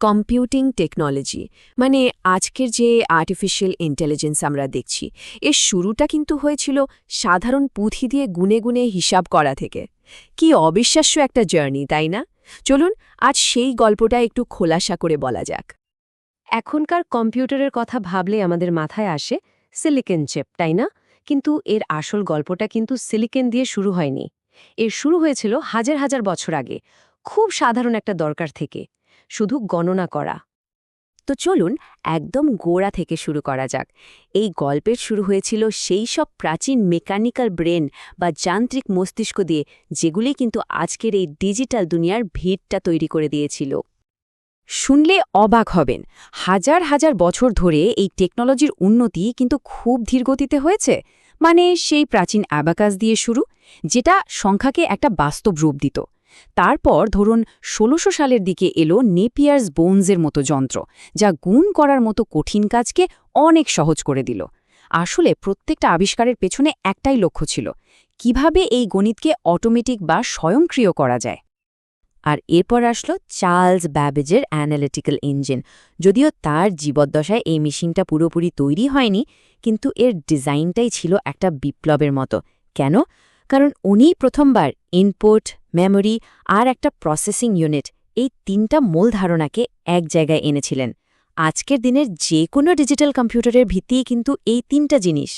Computing technology মানে আজকের যে আর্টিফিশিয়াল ইন্টেলিজেন্স আমরা দেখছি এর শুরুটা কিন্তু হয়েছিল সাধারণ পুঁথি দিয়ে গুনে গুনে হিসাব করা থেকে। কি অবিশ্বাস্য একটা জার্নি, তাই না? চলুন আজ সেই গল্পটা একটু খোলাসা করে বলা যাক। এখনকার কম্পিউটারের কথা ভাবলে আমাদের মাথায় আসে সিলিকন চিপ, তাই না? কিন্তু এর আসল গল্পটা কিন্তু সিলিকন দিয়ে শুরু হয়নি। এর শুরু হয়েছিল হাজার হাজার বছর আগে, খুব সাধারণ একটা দরকার থেকে, শুধু গণনা করা। তো চলুন একদম গোড়া থেকে শুরু করা যাক। এই গল্পের শুরু হয়েছিল সেই সব প্রাচীন মেকানিক্যাল ব্রেন বা যান্ত্রিক মস্তিষ্ক দিয়ে, যেগুলি কিন্তু আজকের এই ডিজিটাল দুনিয়ার ভিতটা তৈরি করে দিয়েছিল। শুনলে অবাক হবেন, হাজার হাজার বছর ধরে এই টেকনোলজির উন্নতি কিন্তু খুব ধীরগতিতে হয়েছে। মানে সেই প্রাচীন অ্যাবাকাস দিয়ে শুরু, যেটা সংখ্যাকে একটা বাস্তব রূপ দিত। তারপর ধরুন ১৬০০ সালের দিকে এলো নেপিয়ার্স বোনসের মতো যন্ত্র, যা গুণ করার মতো কঠিন কাজকে অনেক সহজ করে দিল। আসলে প্রত্যেকটা আবিষ্কারের পেছনে একটাই লক্ষ্য ছিল, কিভাবে এই গণিতকে অটোমেটিক বা স্বয়ংক্রিয় করা যায়। আর এরপর আসলো চার্লস ব্যাবেজের অ্যানালিটিক্যাল ইঞ্জিন। যদিও তার জীবদ্দশায় এই মেশিনটা পুরোপুরি তৈরি হয়নি, কিন্তু এর ডিজাইনটাই ছিল একটা বিপ্লবের মতো। কেন? কারণ উনিই প্রথমবার ইনপুট, মেমোরি আর একটা প্রসেসিং ইউনিট, এই তিনটা মূল ধারণাকে এক জায়গায় এনেছিলেন। আজকের দিনের যে কোনো ডিজিটাল কম্পিউটারের ভিত্তিই কিন্তু এই তিনটা জিনিস।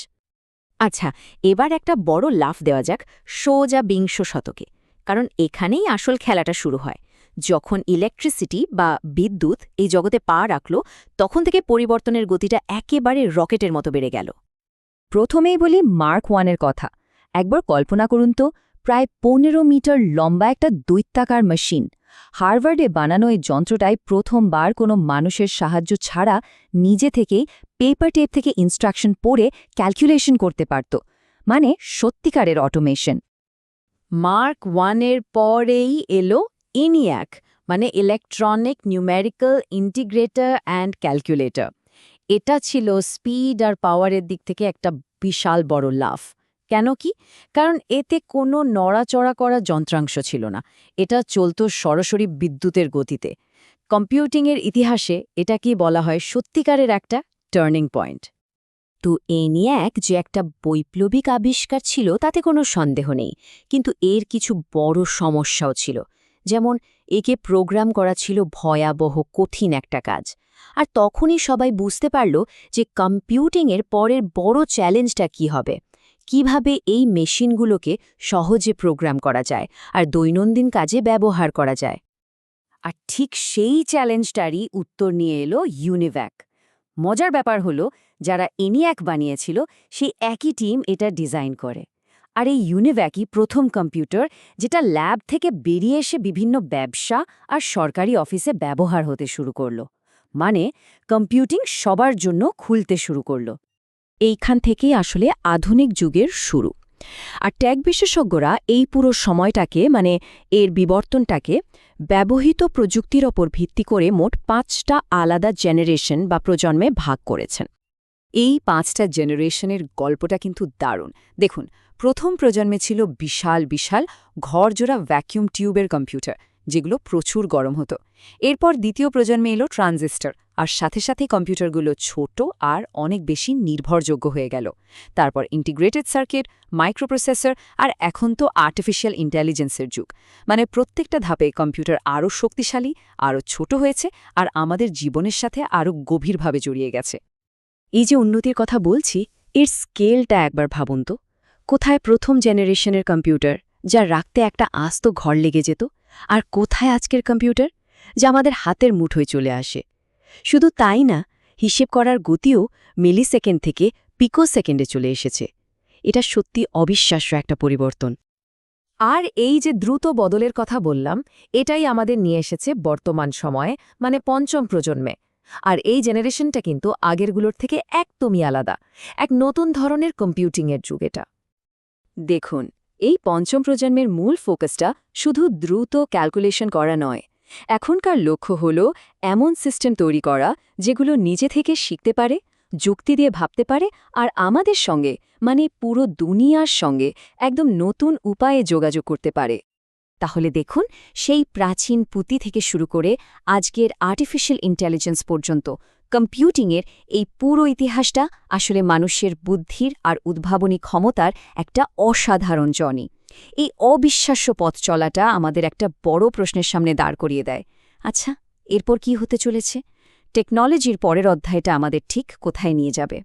আচ্ছা, এবার একটা বড় লাফ দেওয়া যাক সোজা বিংশ শতকে, কারণ এখানেই আসল খেলাটা শুরু হয়। যখন ইলেকট্রিসিটি বা বিদ্যুৎ এই জগতে পা রাখল, তখন থেকে পরিবর্তনের গতিটা একেবারে রকেটের মতো বেড়ে গেল। প্রথমেই বলি মার্ক ওয়ানের কথা। একবার কল্পনা করুন তো, প্রায় ১৫ মিটার লম্বা একটা দৈত্যাকার মেশিন। হার্ভার্ডে বানানো এই যন্ত্রটাই প্রথমবার কোনো মানুষের সাহায্য ছাড়া নিজে থেকেই পেপার টেপ থেকে ইনস্ট্রাকশন পড়ে ক্যালকুলেশন করতে পারত। মানে সত্যিকারের অটোমেশন। মার্ক ওয়ানের পরেই এলো ENIAC, মানে electronic numerical integrator and calculator. এটা ছিল স্পিড আর পাওয়ারের দিক থেকে একটা বিশাল বড় লাফ। কেন কি? কারণ এতে কোনো নড়াচড়া করা যন্ত্রাংশ ছিল না, এটা চলত সরাসরি বিদ্যুতের গতিতে। কম্পিউটিংয়ের ইতিহাসে এটা কি বলা হয় সত্যিকারের একটা টার্নিং পয়েন্ট। তো ENIAC যে একটা বৈপ্লবিক আবিষ্কার ছিল তাতে কোনো সন্দেহ নেই, কিন্তু এর কিছু বড় সমস্যাও ছিল। যেমন একে প্রোগ্রাম করা ছিল ভয়াবহ কঠিন একটা কাজ। আর তখনই সবাই বুঝতে পারল যে কম্পিউটিংয়ের পরের বড় চ্যালেঞ্জটা কি হবে, কিভাবে এই মেশিনগুলোকে সহজে প্রোগ্রাম করা যায় আর দৈনন্দিন কাজে ব্যবহার করা যায়। আর ঠিক সেই চ্যালেঞ্জটারই উত্তর নিয়ে এলো ইউনিভ্যাক। মজার ব্যাপার হলো, যারা ENIAC বানিয়েছিল সেই একই টিম এটা ডিজাইন করে। আর এই ইউনিভ্যাকই প্রথম কম্পিউটার, যেটা ল্যাব থেকে বেরিয়ে এসে বিভিন্ন ব্যবসা আর সরকারি অফিসে ব্যবহার হতে শুরু করল। মানে কম্পিউটিং সবার জন্য খুলতে শুরু করল। এইখান থেকেই আসলে আধুনিক যুগের শুরু। আর ট্যাগ বিশেষজ্ঞরা এই পুরো সময়টাকে, মানে এর বিবর্তনটাকে, ব্যবহৃত প্রযুক্তির ওপর ভিত্তি করে মোট ৫টা আলাদা জেনারেশন বা প্রজন্মে ভাগ করেছেন। এই ৫টা জেনারেশনের গল্পটা কিন্তু দারুণ। দেখুন, প্রথম প্রজন্মে ছিল বিশাল বিশাল ঘরজোড়া ভ্যাকিউম টিউবের কম্পিউটার, যেগুলো প্রচুর গরম হতো। এরপর দ্বিতীয় প্রজন্মে এলো ট্রানজিস্টর, আর সাথে সাথে কম্পিউটারগুলো ছোট আর অনেক বেশি নির্ভরযোগ্য হয়ে গেল। তারপর ইন্টিগ্রেটেড সার্কিট, মাইক্রোপ্রসেসর, আর এখন তো আর্টিফিশিয়াল ইন্টেলিজেন্সের যুগ। মানে প্রত্যেকটা ধাপে কম্পিউটার আরও শক্তিশালী, আরও ছোট হয়েছে, আর আমাদের জীবনের সাথে আরও গভীরভাবে জড়িয়ে গেছে। এই যে উন্নতির কথা বলছি, এর স্কেলটা একবার ভাবুন তো। কোথায় প্রথম জেনারেশনের কম্পিউটার, যা রাখতে একটা আস্ত ঘর লেগে যেত, আর কোথায় আজকের কম্পিউটার, যা আমাদের হাতের মুঠোয় চলে আসে। শুধু তাই না, হিসেব করার গতিও মিলিসেকেন্ড থেকে পিকোসেকেন্ডে চলে এসেছে। এটা সত্যি অবিশ্বাস্য একটা পরিবর্তন। আর এই যে দ্রুত বদলের কথা বললাম, এটাই আমাদের নিয়ে এসেছে বর্তমান সময়ে, মানে পঞ্চম প্রজন্মে। আর এই জেনারেশনটা কিন্তু আগেরগুলোর থেকে একদমই আলাদা, এক নতুন ধরনের কম্পিউটিংয়ের যুগ এটা। দেখুন, এই পঞ্চম প্রজন্মের মূল ফোকাসটা শুধু দ্রুত ক্যালকুলেশন করা নয়। এখনকার লক্ষ্য হল এমন সিস্টেম তৈরি করা যেগুলো নিজে থেকে শিখতে পারে, যুক্তি দিয়ে ভাবতে পারে, আর আমাদের সঙ্গে, মানে পুরো দুনিয়ার সঙ্গে একদম নতুন উপায়ে যোগাযোগ করতে পারে। তাহলে দেখুন, সেই প্রাচীন পুঁতি থেকে শুরু করে আজকের আর্টিফিশিয়াল ইন্টেলিজেন্স পর্যন্ত কম্পিউটিংয়ের এই পুরো ইতিহাসটা আসলে মানুষের বুদ্ধির আর উদ্ভাবনী ক্ষমতার একটা অসাধারণ জনি। এই অবিশ্বাস্য পথ চলাটা আমাদের একটা বড় প্রশ্নের সামনে দাঁড় করিয়ে দেয়। আচ্ছা, এরপর কি হতে চলেছে? টেকনোলজির পরের অধ্যায়টা আমাদের ঠিক কোথায় নিয়ে যাবে?